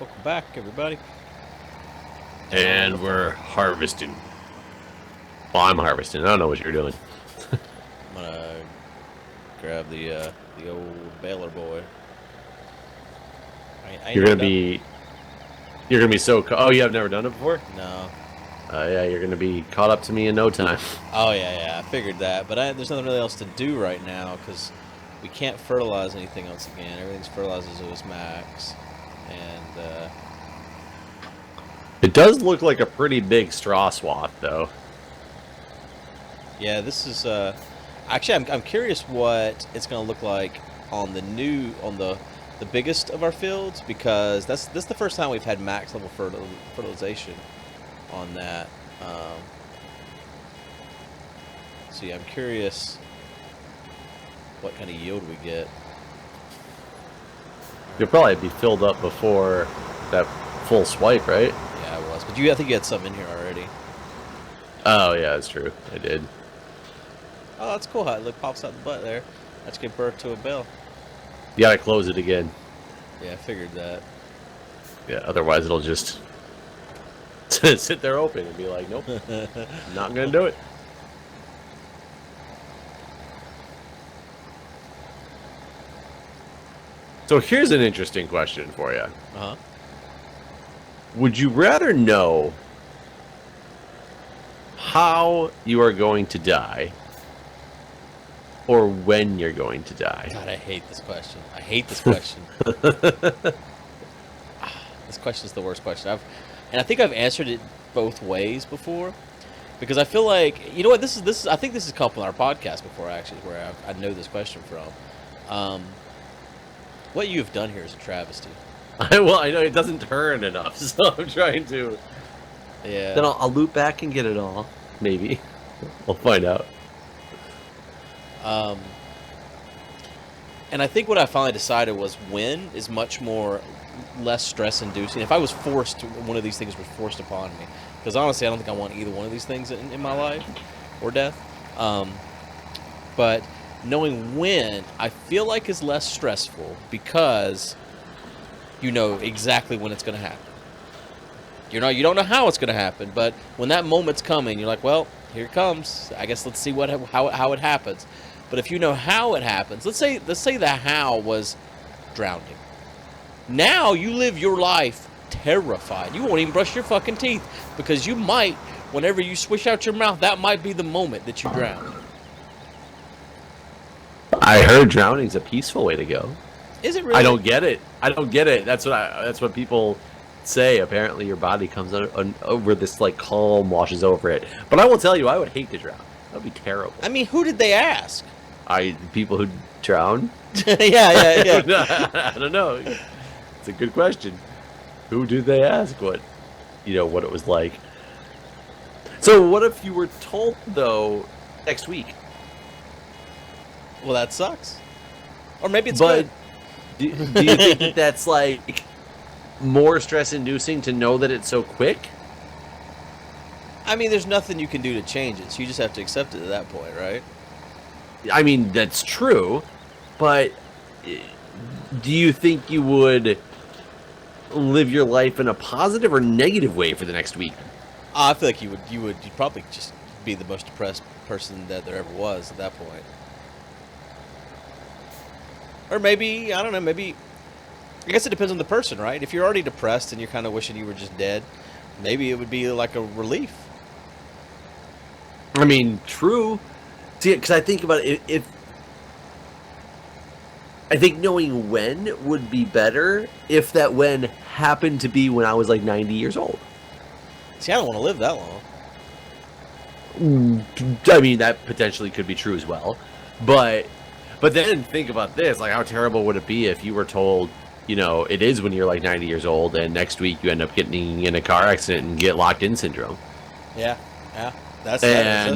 Welcome back, everybody. And we're harvesting. Well, I'm harvesting. I don't know what you're doing. I'm gonna grab the old baler boy. I ain't You're never gonna be. You're gonna be so. Oh, you have never done it before? No. Yeah, you're gonna be caught up to me in no time. Oh yeah. I figured that, but there's nothing really else to do right now because we can't fertilize anything else again. Everything's fertilized as it was max, and It does look like a pretty big straw swath, though. yeah, this is actually I'm curious what it's gonna look like on the biggest of our fields because this is the first time we've had max level fertilization on that. So yeah, I'm curious what kind of yield we get. You'll probably be filled up before that full swipe, right? Yeah, I was, but I think you had something in here already. Oh yeah, that's true. I did. Oh, that's cool how it pops out the butt there. Let's give birth to a bell. You gotta close it again. Yeah, I figured that. Yeah, otherwise it'll just sit there open and be like, nope, not gonna do it. So here's an interesting question for you. Uh-huh. Would you rather know how you are going to die or when you're going to die? God, I hate this question. I hate this question. This question is the worst question. I think I've answered it both ways before, because I feel like, you know what, this is I think this has come up on our podcast before actually, where I know this question from. What you have done here is a travesty. Well, I know it doesn't turn enough, so I'm trying to. Yeah. Then I'll loop back and get it all. Maybe. We'll find out. And I think what I finally decided was when is much less stress inducing. If I was forced to, one of these things was forced upon me, because honestly I don't think I want either one of these things in my life or death. But knowing when, I feel like is less stressful because you know exactly when it's going to happen. You don't know how it's going to happen, but when that moment's coming, you're like, well, here it comes. I guess let's see how it happens. But if you know how it happens, let's say the how was drowning. Now you live your life terrified. You won't even brush your fucking teeth because you might, whenever you swish out your mouth, that might be the moment that you drown. I heard drowning's a peaceful way to go. Is it really? I don't get it. That's what people say. Apparently, your body comes over this like calm, washes over it. But I will tell you, I would hate to drown. That would be terrible. I mean, who did they ask? People who drown. yeah. I don't know. It's a good question. Who did they ask? What it was like. So, what if you were told though next week? Well, that sucks. Or maybe it's But good. do you think that's like more stress-inducing to know that it's so quick? I mean, there's nothing you can do to change it, so you just have to accept it at that point, right? I mean, that's true, but do you think you would live your life in a positive or negative way for the next week? I feel like you'd probably just be the most depressed person that there ever was at that point. Or maybe, I don't know, I guess it depends on the person, right? If you're already depressed and you're kind of wishing you were just dead, maybe it would be like a relief. I mean, true. See, because I think about it, I think knowing when would be better if that when happened to be when I was like 90 years old. See, I don't want to live that long. I mean, that potentially could be true as well. But then think about this, like how terrible would it be if you were told, it is when you're like 90 years old and next week you end up getting in a car accident and get locked in syndrome. Yeah. That's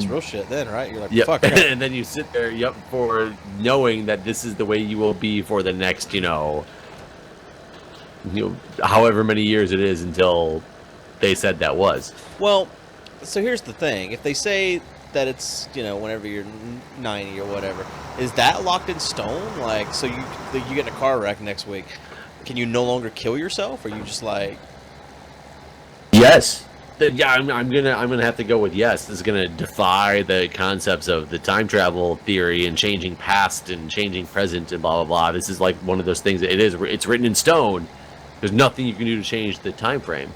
real shit then, right? You're like, yep. fuck. Right. And then you sit there, for knowing that this is the way you will be for the next, however many years it is until they said that was. Well, so here's the thing. If they say that it's, whenever you're 90 or whatever, is that locked in stone? Like, so you get in a car wreck next week. Can you no longer kill yourself? Or are you just like... Yes. Yeah, I'm gonna have to go with yes. This is gonna defy the concepts of the time travel theory and changing past and changing present and blah blah blah. This is like one of those things that it's written in stone. There's nothing you can do to change the time frame.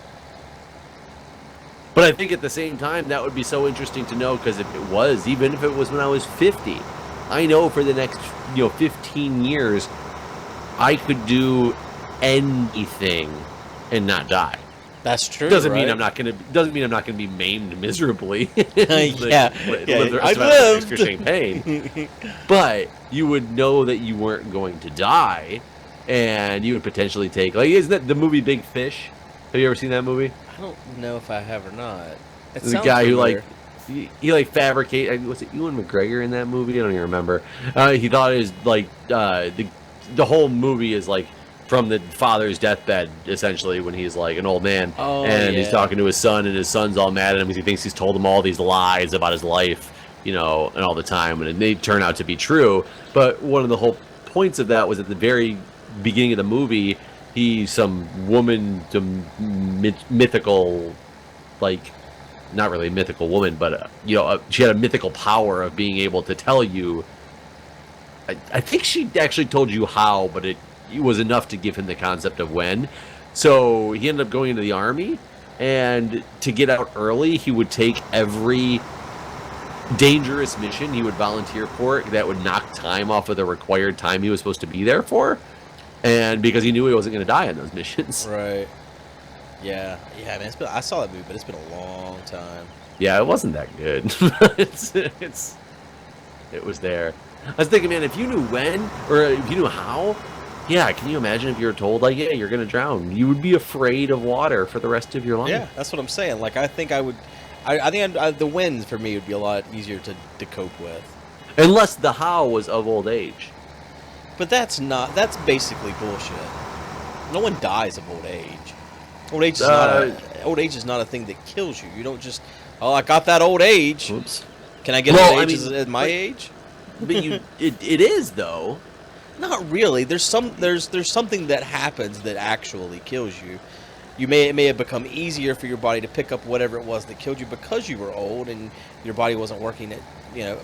But I think at the same time that would be so interesting to know, because even if it was when I was 50, I know for the next 15 years I could do anything and not die. That's true. Doesn't right? mean I'm not gonna be maimed miserably. Yeah, I lived. Extra champagne. But you would know that you weren't going to die, and you would potentially take, like, isn't that the movie Big Fish? Have you ever seen that movie? I don't know if I have or not. The guy familiar. Who he like fabricate. Was it Ewan McGregor in that movie? I don't even remember. He thought it was like the whole movie is like from the father's deathbed, essentially, when he's like an old man, he's talking to his son, and his son's all mad at him because he thinks he's told him all these lies about his life, and all the time, and they turn out to be true. But one of the whole points of that was at the very beginning of the movie, some woman, mythical, like, not really a mythical woman, but she had a mythical power of being able to tell you. I think she actually told you how, but it was enough to give him the concept of when. So he ended up going into the army, and to get out early, he would take every dangerous mission he would volunteer for that would knock time off of the required time he was supposed to be there for, and because he knew he wasn't going to die on those missions. Right. Yeah, man. I saw that movie, but it's been a long time. Yeah, it wasn't that good. It was there. I was thinking, man, if you knew when, or if you knew how, yeah, can you imagine if you were told, like, yeah, you're going to drown? You would be afraid of water for the rest of your life. Yeah, that's what I'm saying. Like, I think I would... I think the wind, for me, would be a lot easier to cope with. Unless the how was of old age. But that's basically bullshit. No one dies of old age. Old age is not a thing that kills you. You don't just, I got that old age. Oops. Can I get old age at my age? But it is, though. Not really. There's something that happens that actually kills you. It may have become easier for your body to pick up whatever it was that killed you because you were old and your body wasn't working at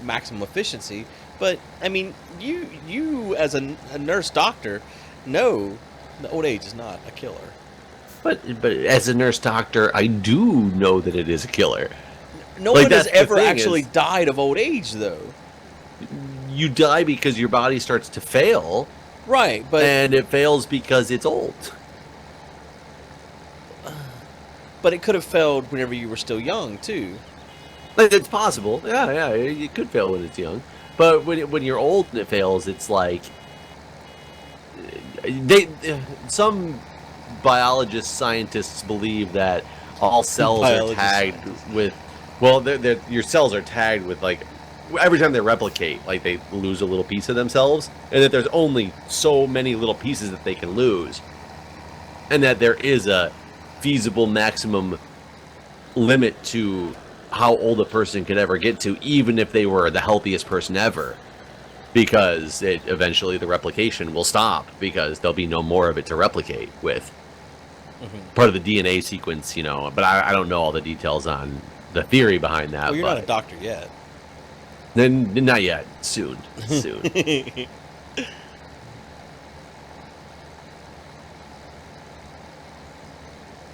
maximum efficiency. But I mean, you as a nurse doctor know the old age is not a killer. But as a nurse doctor, I do know that it is a killer. No one has ever actually died of old age, though. You die because your body starts to fail. Right, and it fails because it's old. But it could have failed whenever you were still young, too. It's possible. Yeah, it could fail when it's young. But when you're old and it fails, it's like... Some biologists, scientists believe that all cells are tagged with... Well, your cells are tagged with, like... Every time they replicate, like, they lose a little piece of themselves. And that there's only so many little pieces that they can lose. And that there is a feasible maximum limit to how old a person could ever get to, even if they were the healthiest person ever, because eventually the replication will stop because there'll be no more of it to replicate with. Part of the DNA sequence, but I don't know all the details on the theory behind that. Well, you're not a doctor yet. Then not yet. Soon.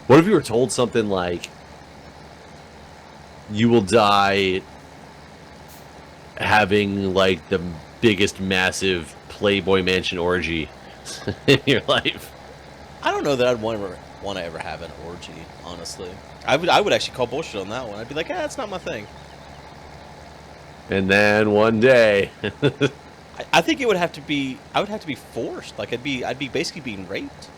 What if you were told something like, you will die having, like, the biggest massive Playboy Mansion orgy in your life? I don't know that I'd want to ever have an orgy, honestly. I would actually call bullshit on that one. I'd be like, that's not my thing. And then one day... I think it would have to be... I would have to be forced. Like, I'd be basically being raped.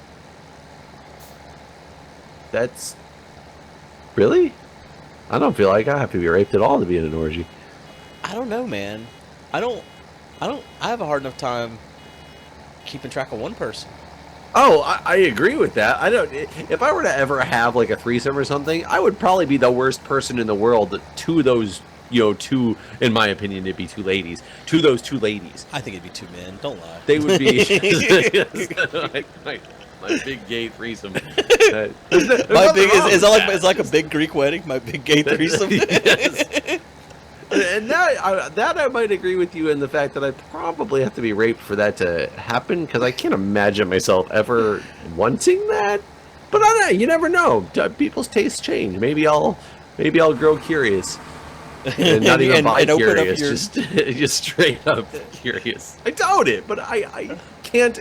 That's... Really? I don't feel like I have to be raped at all to be in an orgy. I don't know, man. I have a hard enough time keeping track of one person. Oh, I agree with that. If I were to ever have, like, a threesome or something, I would probably be the worst person in the world to those, two, in my opinion, it'd be two ladies. To those two ladies. I think it'd be two men. Don't lie. They would be... My big gay threesome. My big is like a big Greek wedding. My big gay threesome. Yes. And that I might agree with you in the fact that I probably have to be raped for that to happen, because I can't imagine myself ever wanting that. But I don't know, you never know. People's tastes change. Maybe I'll grow curious. And not even bi-curious, just straight up curious. I doubt it, but I can't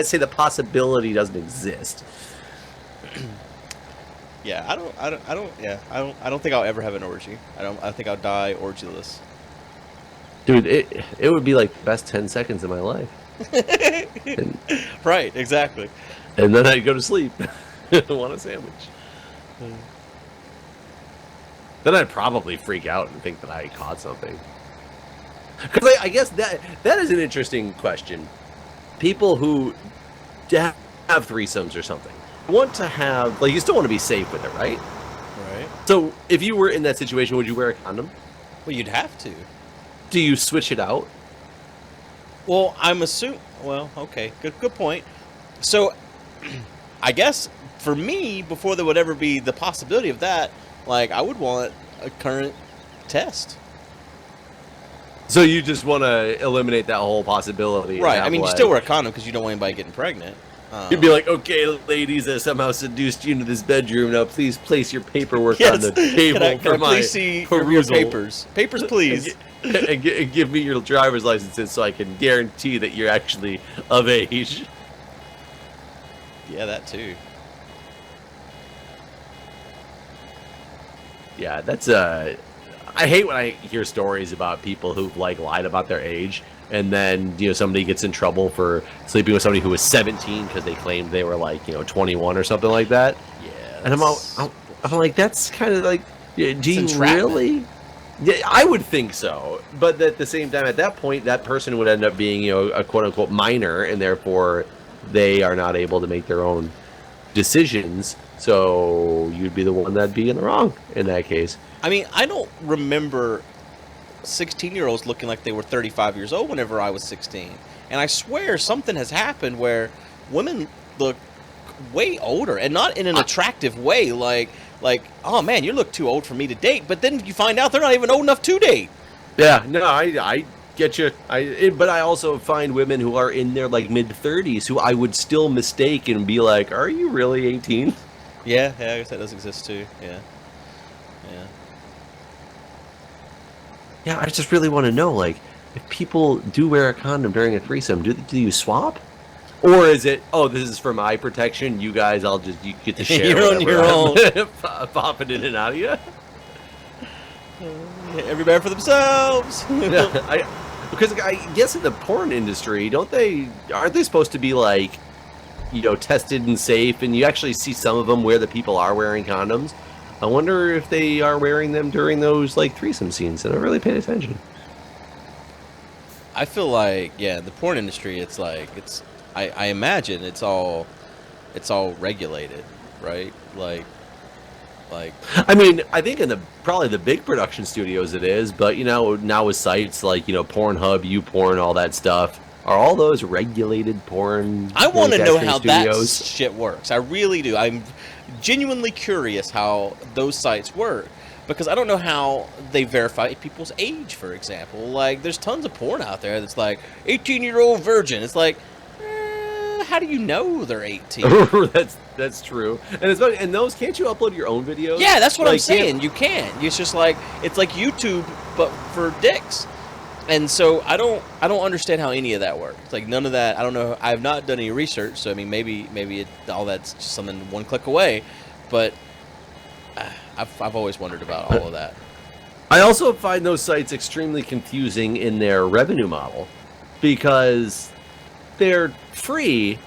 say the possibility doesn't exist. Yeah, I don't think I'll ever have an orgy. I think I'll die orgyless. Dude, it would be like the best 10 seconds of my life. Right, exactly. And then I'd go to sleep. Want a sandwich. Then I'd probably freak out and think that I caught something. Because I guess that is an interesting question. People who have threesomes or something want to have, like, you still want to be safe with it, right? Right. So if you were in that situation, would you wear a condom? Well, you'd have to. Do you switch it out? Well, I'm assuming. Well, okay, good point. So, I guess for me, before there would ever be the possibility of that, like, I would want a current test. So you just want to eliminate that whole possibility, right? I mean, you still wear a condom because you don't want anybody getting pregnant. You'd be like, okay, ladies that somehow seduced you into this bedroom, now please place your paperwork on the table for my please see perusal. your papers, please. and give me your driver's licenses so I can guarantee that you're actually of age. Yeah, that too. Yeah, that's I hate when I hear stories about people who like lied about their age, and then somebody gets in trouble for sleeping with somebody who was 17 because they claimed they were like 21 or something like that. Yeah, and I'm like, that's kind of like, do you really? Yeah, I would think so, but at the same time, at that point, that person would end up being a quote unquote minor, and therefore they are not able to make their own decisions. So you'd be the one that'd be in the wrong in that case. I mean, I don't remember 16-year-olds looking like they were 35 years old whenever I was 16. And I swear something has happened where women look way older, and not in an attractive way, like, oh man, you look too old for me to date, but then you find out they're not even old enough to date. Yeah, no, I get you. But I also find women who are in their like mid-30s who I would still mistake and be like, are you really 18? Yeah, I guess that does exist too. Yeah. Yeah, I just really want to know, like, if people do wear a condom during a threesome, do you swap? Or is it, oh, this is for my protection, you guys, you get to share You're on your own. Popping in and out of you? Every man for themselves. Because I guess in the porn industry, aren't they supposed to be like, tested and safe, and you actually see some of them where the people are wearing condoms? I wonder if they are wearing them during those like threesome scenes, and I really paid attention. I feel like, the porn industry, it's like, I imagine it's all regulated, right? Like. I mean, I think in probably the big production studios it is, but now with sites like Pornhub, YouPorn, all that stuff, are all those regulated porn? I want to know how studios? that shit works. I really do. I'm genuinely curious how those sites work, because I don't know how they verify people's age, for example. Like, there's tons of porn out there that's like 18-year-old virgin. It's like, how do you know they're 18? That's true. And those, can't you upload your own videos? Yeah, that's what I'm saying. You can. It's just like, it's like YouTube but for dicks. And so I don't understand how any of that works. It's like, none of that. I don't know. I've not done any research, so I mean, maybe all that's just something one click away. But I've always wondered about all of that. I also find those sites extremely confusing in their revenue model, because they're free,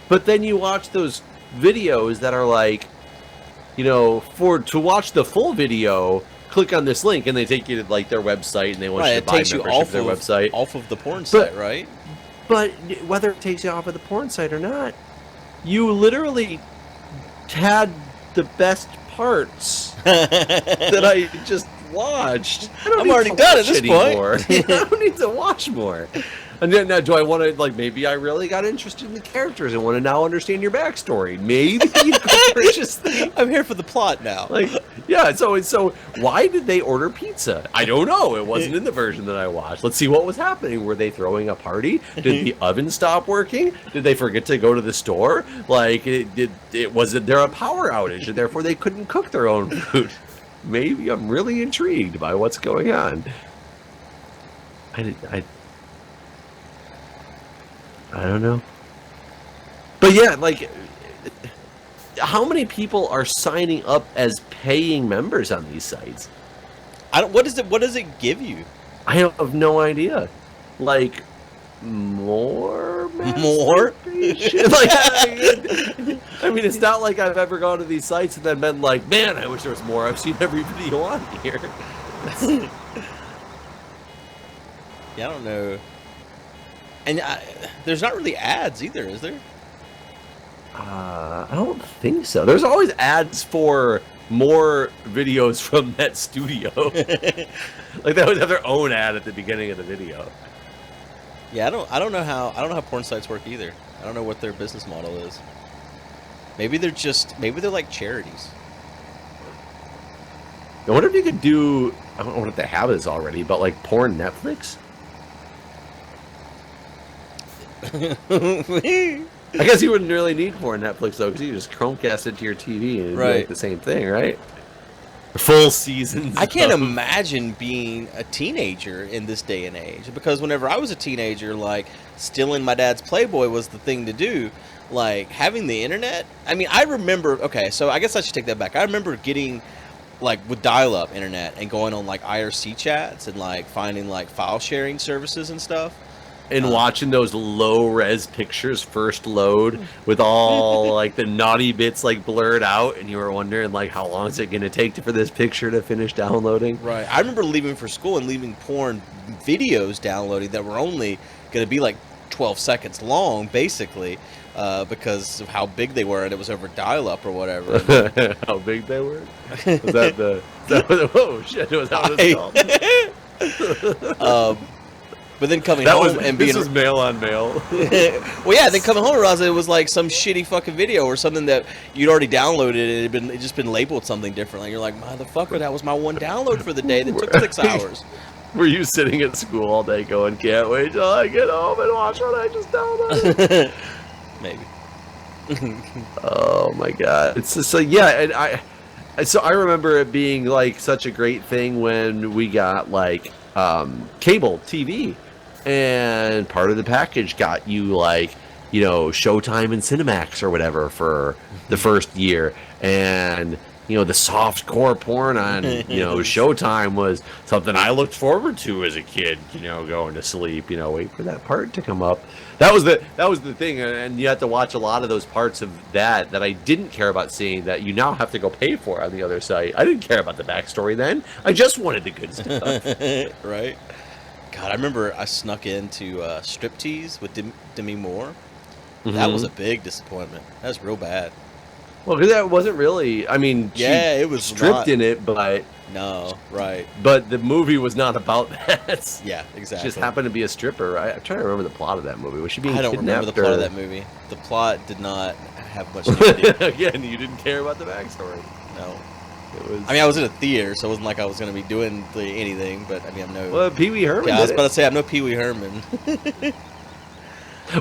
but then you watch those videos that are like, to watch the full video, click on this link, and they take you to like their website, and they want you to buy membership to their website. Off of the porn site, right? But whether it takes you off of the porn site or not, you literally had the best parts that I just watched. I'm already done at this point. I don't need to watch more. And then now, do I want to, like, maybe I really got interested in the characters and want to now understand your backstory? Maybe. I'm here for the plot now. Like, yeah, so why did they order pizza? I don't know. It wasn't in the version that I watched. Let's see what was happening. Were they throwing a party? Did the oven stop working? Did they forget to go to the store? Like, wasn't there a power outage and therefore they couldn't cook their own food? Maybe I'm really intrigued by what's going on. I don't know. But yeah, like, how many people are signing up as paying members on these sites? What does it give you? I have no idea. Like, more? Like, I mean, it's not like I've ever gone to these sites and then been like, man, I wish there was more. I've seen every video on here. Yeah, I don't know. And there's not really ads either, is there? I don't think so. There's always ads for more videos from that studio. Like, they always have their own ad at the beginning of the video. Yeah, I don't know how porn sites work either. I don't know what their business model is. Maybe they're like charities. I wonder if you could do, I don't know if they have this already, but like porn Netflix? I guess you wouldn't really need porn Netflix though, because you just Chromecast it to your TV and it'd be like the same thing, right? Full seasons. I can't imagine being a teenager in this day and age, because whenever I was a teenager, like, stealing my dad's Playboy was the thing to do. Like, having the internet, I mean, I remember, okay, so I guess I should take that back. I remember getting, like, with dial-up internet and going on, like, IRC chats and, like, finding, like, file sharing services and stuff. And watching those low-res pictures first load with all, like, the naughty bits, like, blurred out, and you were wondering, like, how long is it going to take for this picture to finish downloading? Right. I remember leaving for school and leaving porn videos downloading that were only going to be, like, 12 seconds long, basically, because of how big they were, and it was over dial-up or whatever. How big they were? Was that oh, shit, was that what it's called? But then coming home and being... This was mail on mail. Well, yeah, then coming home and realizing it was like some shitty fucking video or something that you'd already downloaded and it just been labeled something different. Like, you're like, motherfucker, that was my one download for the day that took 6 hours. Were you sitting at school all day going, can't wait till I get home and watch what I just downloaded? Maybe. Oh my god. It's just like, yeah, and I remember it being like such a great thing when we got like cable TV, and part of the package got you like, you know, Showtime and Cinemax or whatever for the first year, and you know, the soft core porn on, you know, Showtime was something I looked forward to as a kid, you know, going to sleep, you know, wait for that part to come up. That was the thing, and you had to watch a lot of those parts of that I didn't care about seeing that you now have to go pay for on the other site. I didn't care about the backstory then. I just wanted the good stuff. Right. God, I remember I snuck into Striptease with Demi Moore. That was a big disappointment. That was real bad. Well, because that wasn't really, I mean, yeah, it was stripped in it, but... No, right. But the movie was not about that. Yeah, exactly. She just happened to be a stripper, right? I'm trying to remember the plot of that movie. Was she being kidnapped? I don't remember the plot of that movie. The plot did not have much to do. Again, you didn't care about the backstory. No. It was... I mean, I was in a theater, so it wasn't like I was going to be doing anything, but I mean, I'm no... Well, Pee Wee Herman Yeah, I was about to say, I'm no Pee Wee Herman.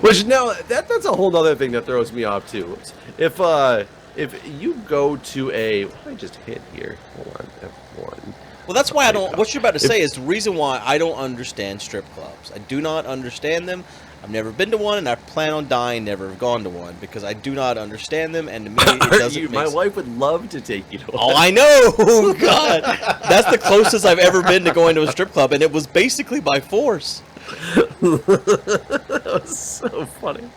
Which, now, that's a whole other thing that throws me off, too. If you go to a... What did I just hit here? Hold on, F1. Well, that's why I don't... What you're about to say is the reason why I don't understand strip clubs. I do not understand them. I've never been to one, and I plan on dying never have gone to one, because I do not understand them, and to me, it doesn't make My sense. wife would love to take you to one. Oh, I know! Oh, God! That's the closest I've ever been to going to a strip club, and it was basically by force. That was so funny.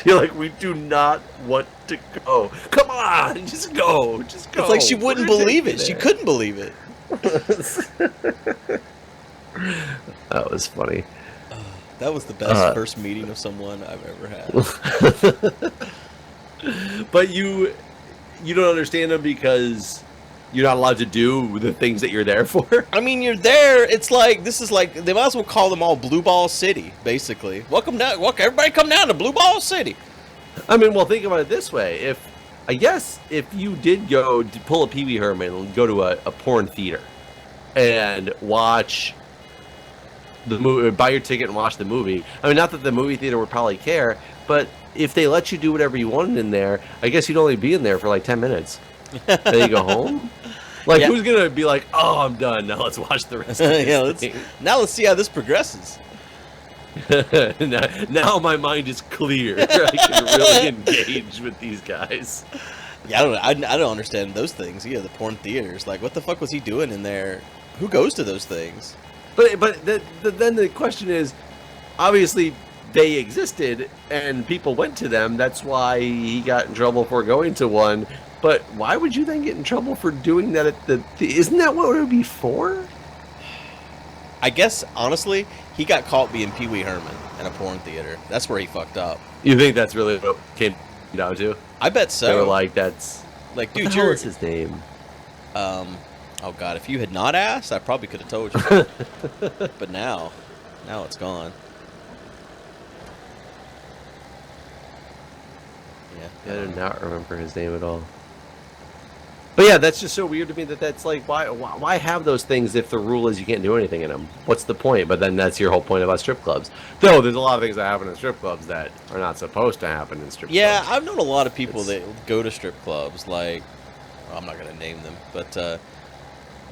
You're like, we do not want to go. Come on, just go. Just go. It's like she wouldn't believe it. She couldn't believe it. That was funny. That was the best first meeting of someone I've ever had. But you don't understand them because You're not allowed to do the things that you're there for. I mean, you're there. It's like this is like they might as well call them all Blue Ball City, basically. Welcome down, everybody, come down to Blue Ball City. I mean, well, think about it this way: I guess if you did go to pull a Pee Wee Herman and go to a porn theater and watch the movie, buy your ticket and watch the movie. I mean, not that the movie theater would probably care, but if they let you do whatever you wanted in there, I guess you'd only be in there for like 10 minutes. Then you go home. Like, who's gonna be like, "Oh, I'm done. Now let's watch the rest of this thing." Let's see how this progresses. now my mind is clear. I can really engage with these guys. Yeah, I don't understand those things. Yeah, the porn theaters. Like, what the fuck was he doing in there? Who goes to those things? But then the question is, obviously they existed and people went to them. That's why he got in trouble for going to one. But why would you then get in trouble for doing that at the isn't that what it would be for? I guess, honestly, he got caught being Pee Wee Herman in a porn theater. That's where he fucked up. You think that's really what it came down to? I bet so. They were like, that's... Like, dude, what the hell is his name? Oh, God, if you had not asked, I probably could have told you. But now it's gone. Yeah. I do not remember his name at all. But yeah, that's just so weird to me that's like, why have those things if the rule is you can't do anything in them? What's the point? But then that's your whole point about strip clubs. Though there's a lot of things that happen in strip clubs that are not supposed to happen in strip clubs. Yeah, I've known a lot of people that go to strip clubs. Like, well, I'm not gonna name them, but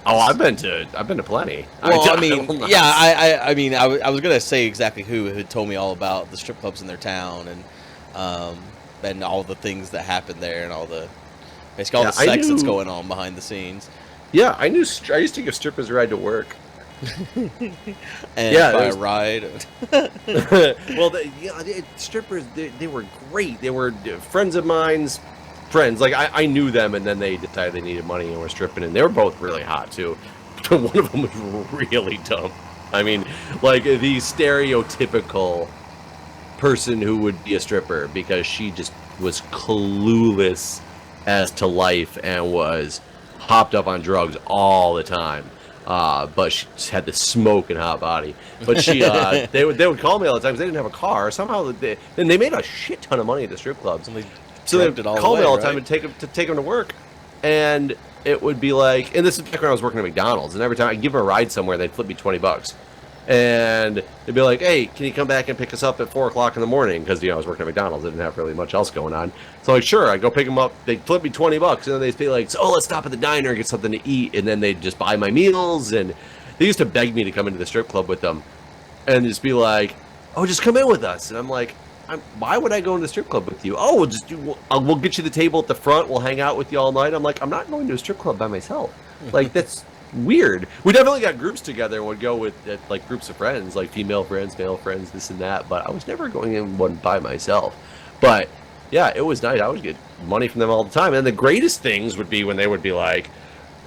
I've been to plenty. Well, I mean, yeah, I mean, I was gonna say exactly who had told me all about the strip clubs in their town and all the things that happened there and all the sex that's going on behind the scenes. Yeah, I used to give strippers a ride to work. And by a ride. Well, strippers, they were great. They were friends of mine's friends. Like, I knew them, and then they decided they needed money and were stripping, and they were both really hot, too. But one of them was really dumb. I mean, like, the stereotypical person who would be a stripper because she just was clueless as to life and was hopped up on drugs all the time. But she just had this smoking hot body. But she, they would call me all the time because they didn't have a car. Somehow, they made a shit ton of money at the strip clubs. So they would call me all the time and take them to work. And it would be like, and this is back when I was working at McDonald's, and every time I'd give them a ride somewhere, they'd flip me $20. And they'd be like, "Hey, can you come back and pick us up at 4 o'clock in the morning?" Because, I was working at McDonald's. I didn't have really much else going on. So, like, sure, I'd go pick them up. They'd flip me $20, and then they'd be like, "Oh, let's stop at the diner and get something to eat." And then they'd just buy my meals. And they used to beg me to come into the strip club with them. And just be like, "Oh, just come in with us." And I'm like, why would I go into the strip club with you? "Oh, we'll get you the table at the front. We'll hang out with you all night." I'm like, I'm not going to a strip club by myself. Like, that's weird. We definitely got groups together and would go with like groups of friends, like female friends, male friends, this and that. But I was never going in one by myself. But yeah, it was nice. I would get money from them all the time. And the greatest things would be when they would be like,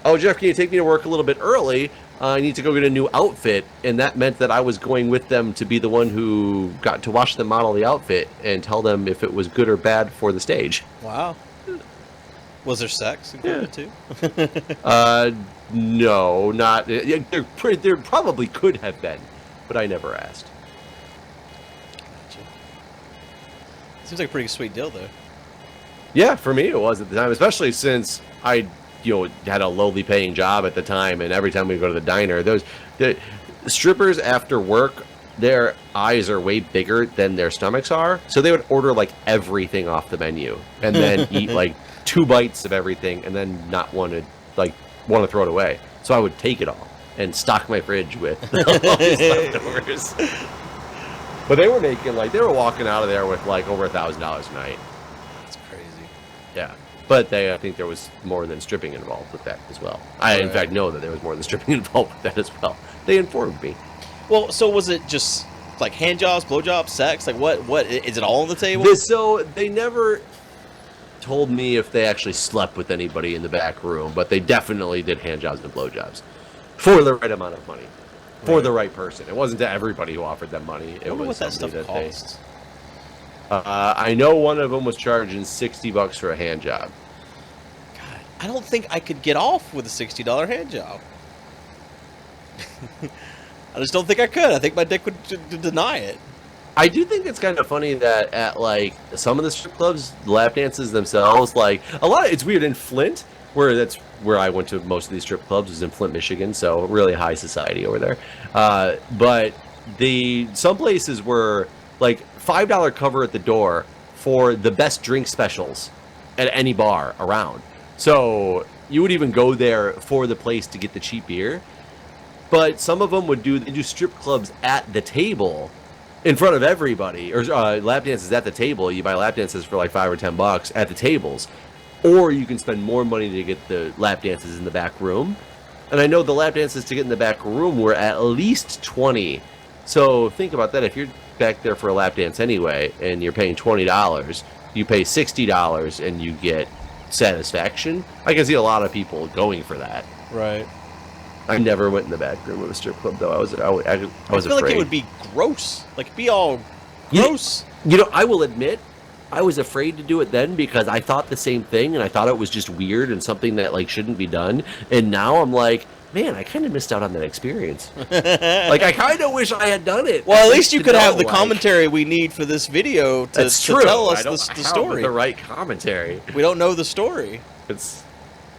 "Oh, Jeff, can you take me to work a little bit early? I need to go get a new outfit." And that meant that I was going with them to be the one who got to watch them model the outfit and tell them if it was good or bad for the stage. Wow. Was there sex included too? No, not. There probably could have been, but I never asked. Gotcha. Seems like a pretty sweet deal, though. Yeah, for me it was at the time, especially since I, had a lowly paying job at the time, and every time we go to the diner, the strippers after work, their eyes are way bigger than their stomachs are, so they would order like everything off the menu, and then eat like 2 bites of everything, and then not want to throw it away. So I would take it all and stock my fridge with all these leftovers. But they were making they were walking out of there with like over $1,000 a night. That's crazy. Yeah. But I think there was more than stripping involved with that as well. I, in fact, know that there was more than stripping involved with that as well. They informed me. Well, so was it just like hand jobs, blow jobs, sex? Like what is it all on the table? So they never told me if they actually slept with anybody in the back room, but they definitely did hand jobs and blow jobs for the right amount of money, for the right person. It wasn't to everybody who offered them money. It was what that stuff that costs. I know one of them was charging $60 for a hand job. God, I don't think I could get off with a $60 hand job. I just don't think I could. I think my dick would deny it. I do think it's kind of funny that at like some of the strip clubs, lap dances themselves, like a lot of it's weird in Flint, where that's where I went to most of these strip clubs, was in Flint, Michigan, so really high society over there. But some places were like $5 cover at the door for the best drink specials at any bar around. So you would even go there for the place to get the cheap beer. But some of them would do strip clubs at the table in front of everybody, or lap dances at the table. You buy lap dances for like $5 or $10 at the tables, or you can spend more money to get the lap dances in the back room. And I know the lap dances to get in the back room were at least $20. So think about that. If you're back there for a lap dance anyway, and you're paying $20, you pay $60 and you get satisfaction. I can see a lot of people going for that. Right. I never went in the back room of a strip club, though. I was I feel afraid. like it would be gross. Like, it'd be all gross. You know, I will admit, I was afraid to do it then because I thought the same thing, and I thought it was just weird and something that, like, shouldn't be done. And now I'm like, man, I kind of missed out on that experience. Like, I kind of wish I had done it. Well, at least you could have the commentary we need for this video to tell us the story. The right commentary. We don't know the story.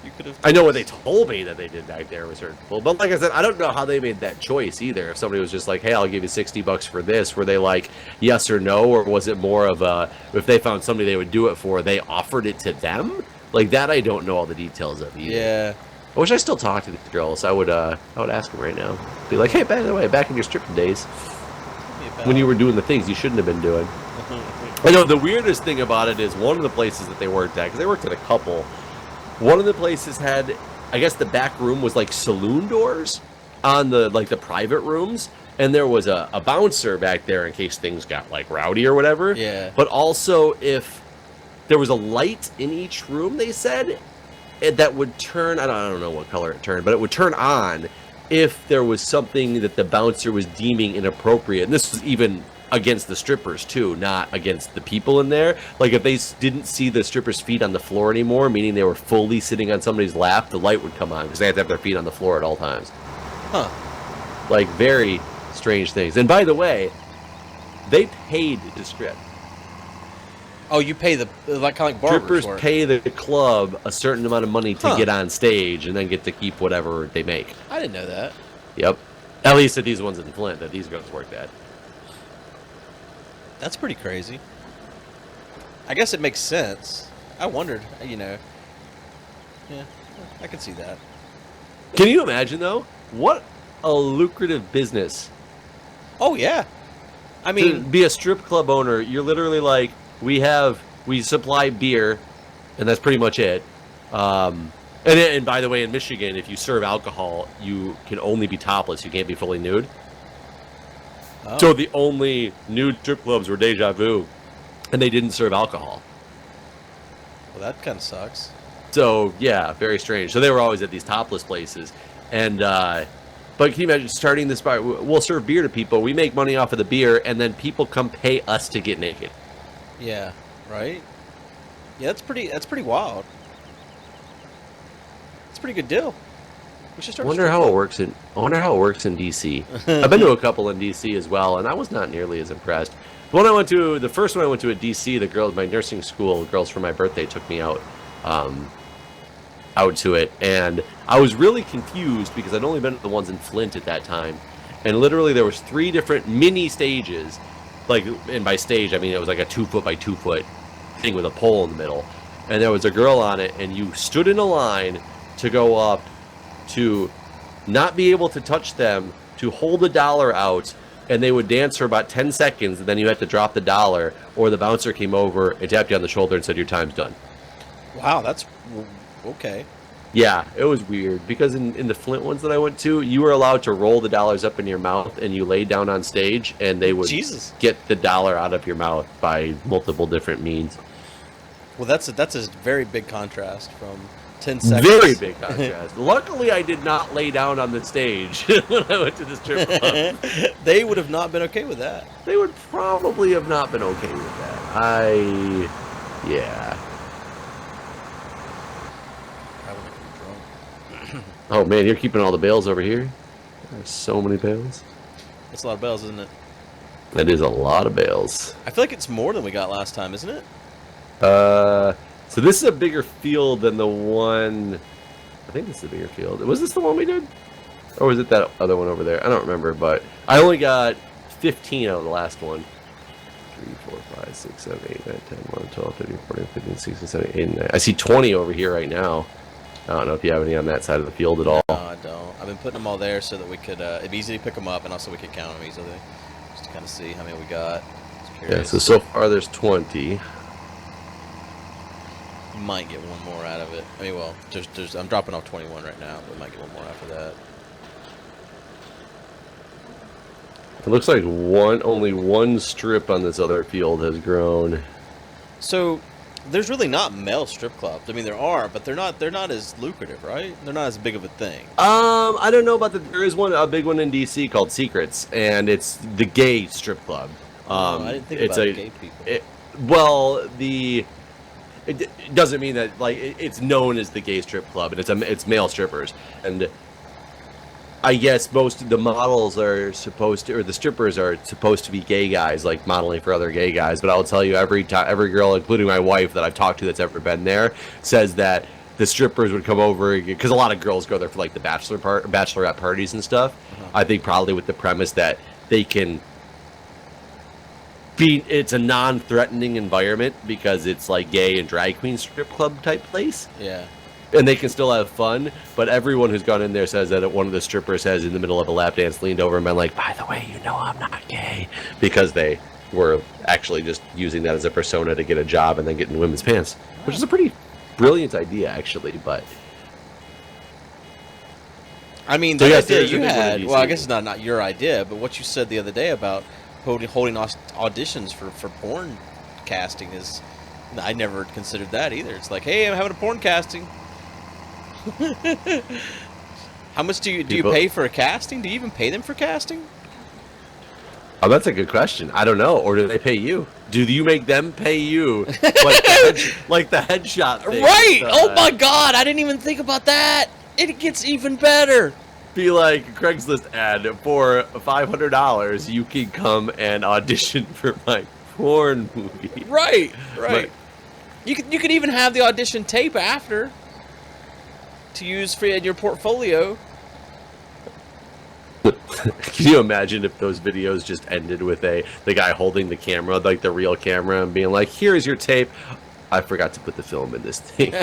You could have. I know what they told me that they did back there with certain people, but like I said, I don't know how they made that choice either. If somebody was just like, "Hey, I'll give you $60 for this," were they like yes or no, or was it more of a if they found somebody they would do it for, they offered it to them? Like that, I don't know all the details of either. Yeah. I wish I still talked to these girls. I would ask them right now. Be like, "Hey, by the way, back in your stripping days, when you were doing the things you shouldn't have been doing." I know the weirdest thing about it is one of the places that they worked at, because they worked at a couple. One of the places had, I guess the back room was like saloon doors on the private rooms, and there was a bouncer back there in case things got like rowdy or whatever. Yeah. But also if there was a light in each room, they said, that would turn, I don't know what color it turned, but it would turn on if there was something that the bouncer was deeming inappropriate. And this was even against the strippers too, not against the people in there. Like if they didn't see the strippers' feet on the floor anymore, meaning they were fully sitting on somebody's lap, the light would come on because they had to have their feet on the floor at all times. Huh. Like very strange things. And by the way, they paid to strip. Oh, you pay like kind of like barbers. Strippers pay the club a certain amount of money to get on stage and then get to keep whatever they make. I didn't know that. Yep. At least at these ones in Flint that these girls worked at. That's pretty crazy. I guess it makes sense. I wondered, Yeah, I could see that. Can you imagine, though? What a lucrative business. Oh, yeah. I mean, to be a strip club owner, you're literally like, we supply beer, and that's pretty much it. And by the way, in Michigan, if you serve alcohol, you can only be topless. You can't be fully nude. Oh. So the only nude strip clubs were Deja Vu, and they didn't serve alcohol. Well, that kind of sucks. So yeah, very strange. So they were always at these topless places, and but can you imagine starting this bar? We'll serve beer to people. We make money off of the beer, and then people come pay us to get naked. Yeah. Right. Yeah, that's pretty wild. It's a pretty good deal. We should start. I wonder how it works in DC. I've been to a couple in DC as well, and I was not nearly as impressed. The first one I went to at DC, the girls, my nursing school girls for my birthday took me out to it, and I was really confused because I'd only been to the ones in Flint at that time, and literally there was 3 different mini stages, and by stage I mean it was like a 2-foot by 2-foot thing with a pole in the middle, and there was a girl on it, and you stood in a line to go up, to not be able to touch them, to hold $1 out, and they would dance for about 10 seconds, and then you had to drop the $1, or the bouncer came over and tapped you on the shoulder and said your time's done. Wow, that's okay. Yeah, it was weird, because in the Flint ones that I went to, you were allowed to roll the dollars up in your mouth, and you laid down on stage, and they would get the $1 out of your mouth by multiple different means. Well, that's a very big contrast from 10 seconds. Very big contrast. Luckily, I did not lay down on the stage when I went to the strip club. They would have not been okay with that. They would probably have not been okay with that. Yeah. God, we're making drunk. Oh man, you're keeping all the bales over here. There's so many bales. That's a lot of bales, isn't it? That is a lot of bales. I feel like it's more than we got last time, isn't it? So this is a bigger field than the one. I think this is a bigger field. Was this the one we did? Or was it that other one over there? I don't remember, but I only got 15 out of the last one. 3, 4, 5, 6, 7, 8, 9, 10, 11, 12, 13, 14, 15, 16, 17, 18, 19. I see 20 over here right now. I don't know if you have any on that side of the field at all. No, I don't. I've been putting them all there so that we could, it'd be easy to pick them up, and also we could count them easily. Just to kind of see how many we got. Just curious. Yeah, so far there's 20. Might get one more out of it. I mean, well, I'm dropping off 21 right now, but we might get one more after that. It looks like only one strip on this other field has grown. So, there's really not male strip clubs. I mean, there are, but they're not as lucrative, right? They're not as big of a thing. I don't know about that. There is a big one in DC called Secrets, and it's the gay strip club. I didn't think about gay people. It doesn't mean that it's known as the gay strip club, and it's male strippers, and I guess most of the models are supposed to, or the strippers are supposed to be gay guys, like modeling for other gay guys. But I'll tell you, every girl, including my wife, that I've talked to that's ever been there, says that the strippers would come over, because a lot of girls go there for like the bachelorette parties and stuff. I think probably with the premise that they can it's a non-threatening environment because it's like gay and drag queen strip club type place. Yeah. And they can still have fun, but everyone who's gone in there says that one of the strippers has, in the middle of a lap dance, leaned over and been like, by the way, you know I'm not gay. Because they were actually just using that as a persona to get a job and then get in women's pants. Which is a pretty brilliant idea, actually, but... I mean, the idea you had, well, I guess it's not your idea, but what you said the other day about holding auditions for porn casting is, I never considered that either. It's like, hey, I'm having a porn casting. How much do you pay for a casting? Do you even pay them for casting? Oh, that's a good question. I don't know. Or do they pay you? Do you make them pay you? Like the headshot thing. Right! Oh my god, I didn't even think about that! It gets even better! Be like a Craigslist ad, for $500 you can come and audition for my porn movie. Right. You could even have the audition tape after to use for in your portfolio. Can you imagine if those videos just ended with the guy holding the camera, like the real camera, and being like, here's your tape. I forgot to put the film in this thing.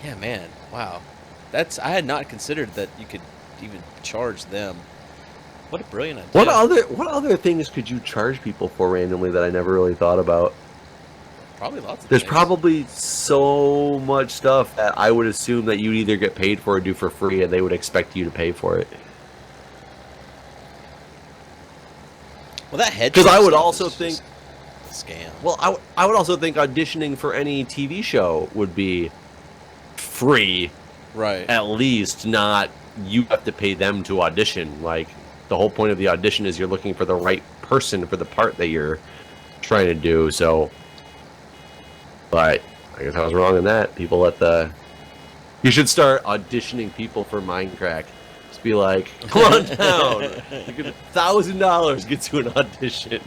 Yeah, man. Wow. I had not considered that you could even charge them. What a brilliant idea. What other things could you charge people for randomly that I never really thought about? Probably lots of There's things. probably so much stuff that I would assume that you'd either get paid for or do for free, and they would expect you to pay for it. Well, that head. Because I would also think a scam. Well, I would also think auditioning for any TV show would be free, right? At least, not you have to pay them to audition. Like, the whole point of the audition is you're looking for the right person for the part that you're trying to do. So, but I guess I was wrong in that. People you should start auditioning people for Minecraft. Just be like, come on down. You get $1,000 gets you an audition.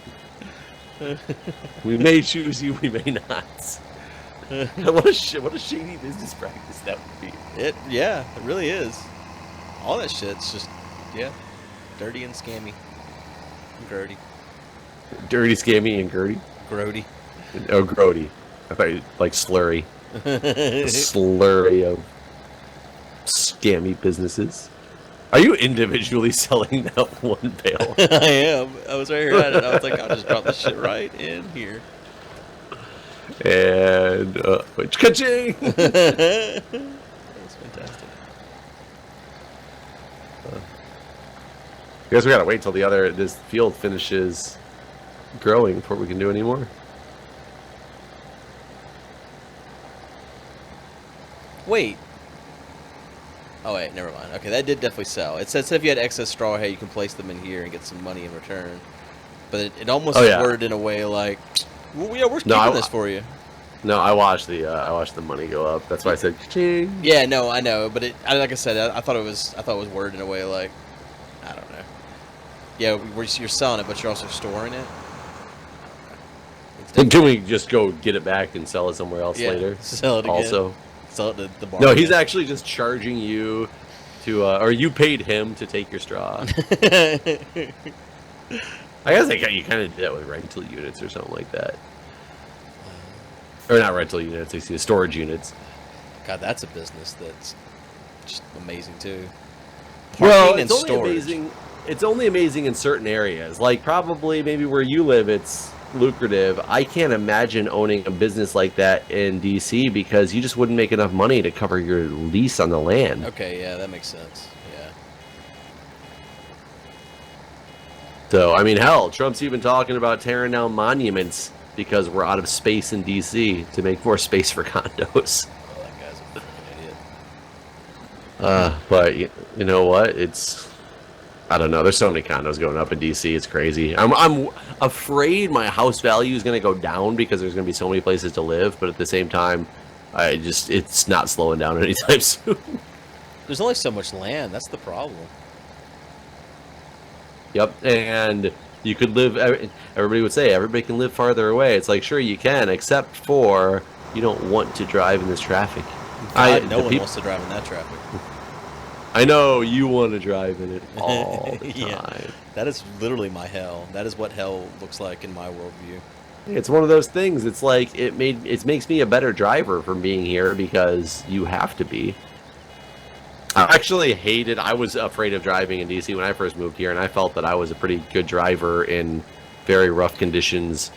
We may choose you, we may not. What a shady business practice that would be. It really is. All that shit's just, dirty and scammy. And grody. Dirty, scammy, and grody? Grody. Oh, grody. I thought you like slurry. The slurry of scammy businesses. Are you individually selling that one bale? I am. I was right here at it. I was like, I'll just drop this shit right in here. And ka-ching! That's fantastic. I guess we gotta wait till this field finishes growing before we can do any more. Wait. Oh wait, never mind. Okay, that did definitely sell. It said if you had excess straw hay, you can place them in here and get some money in return. But it almost worded in a way like, well, yeah, we're keeping this for you. No, I watched the money go up. That's why I said cha-ching. Yeah, no, I know, but like I said, I thought it was worded in a way like, I don't know. Yeah, you're selling it, but you're also storing it. Can we just go get it back and sell it somewhere else later? Sell it again. Also, sell it to the bar. no, he's actually just charging you to, or you paid him to take your straw. I guess you kind of did that with rental units or something like that. Or not rental units, excuse me, storage units. God, that's a business that's just amazing too. Well, Parking it's and only storage. amazing. It's only amazing in certain areas, like probably maybe where you live. It's lucrative. I can't imagine owning a business like that in DC because you just wouldn't make enough money to cover your lease on the land. Okay, yeah, that makes sense. Yeah. So, I mean, hell, Trump's even talking about tearing down monuments because we're out of space in DC to make more space for condos. Oh, that guy's a freaking idiot. But you know what? I don't know. There's so many condos going up in DC. It's crazy. I'm afraid my house value is going to go down because there's going to be so many places to live. But at the same time, it's not slowing down anytime soon. There's only so much land. That's the problem. Yep. And you could live. Everybody would say everybody can live farther away. It's like, sure you can, except for you don't want to drive in this traffic. No one wants to drive in that traffic. I know you want to drive in it all the time. Yeah, that is literally my hell. That is what hell looks like in my worldview. It's one of those things. It's like it makes me a better driver from being here because you have to be. I actually hated. I was afraid of driving in DC when I first moved here, and I felt that I was a pretty good driver in very rough conditions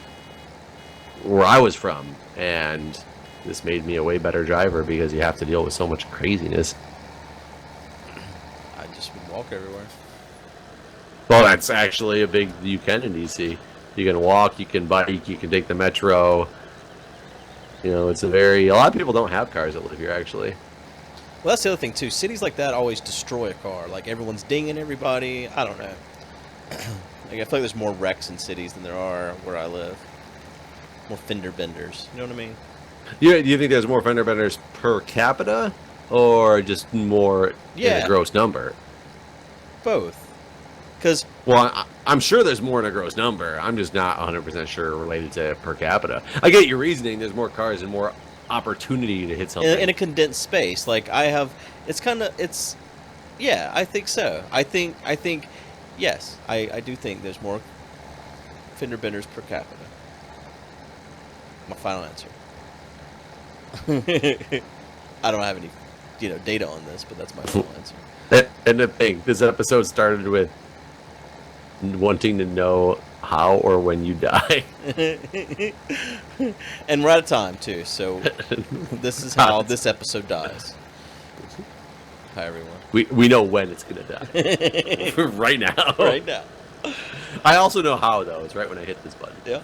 where I was from, and this made me a way better driver because you have to deal with so much craziness. I just would walk everywhere. Well, that's actually a big. You can in DC. You can walk. You can bike. You can take the metro. You know, it's a lot of people don't have cars that live here actually. Well, that's the other thing too. Cities like that always destroy a car. Like everyone's dinging everybody. I don't know. Like I feel like there's more wrecks in cities than there are where I live. More fender benders. You know what I mean? Do you think there's more fender benders per capita, or just more in a gross number? Both. Because I'm sure there's more in a gross number. I'm just not 100% sure related to per capita. I get your reasoning. There's more cars and more opportunity to hit something in a condensed space. Like I have, yeah, I think so. I think, yes, I do think there's more fender benders per capita. My final answer. I don't have any, data on this, but that's my final answer. And the thing, this episode started with wanting to know how or when you die. And we're out of time too, so this is how this episode dies. Hi everyone. We know when it's gonna die. Right now. Right now. I also know how though. It's right when I hit this button. Yeah.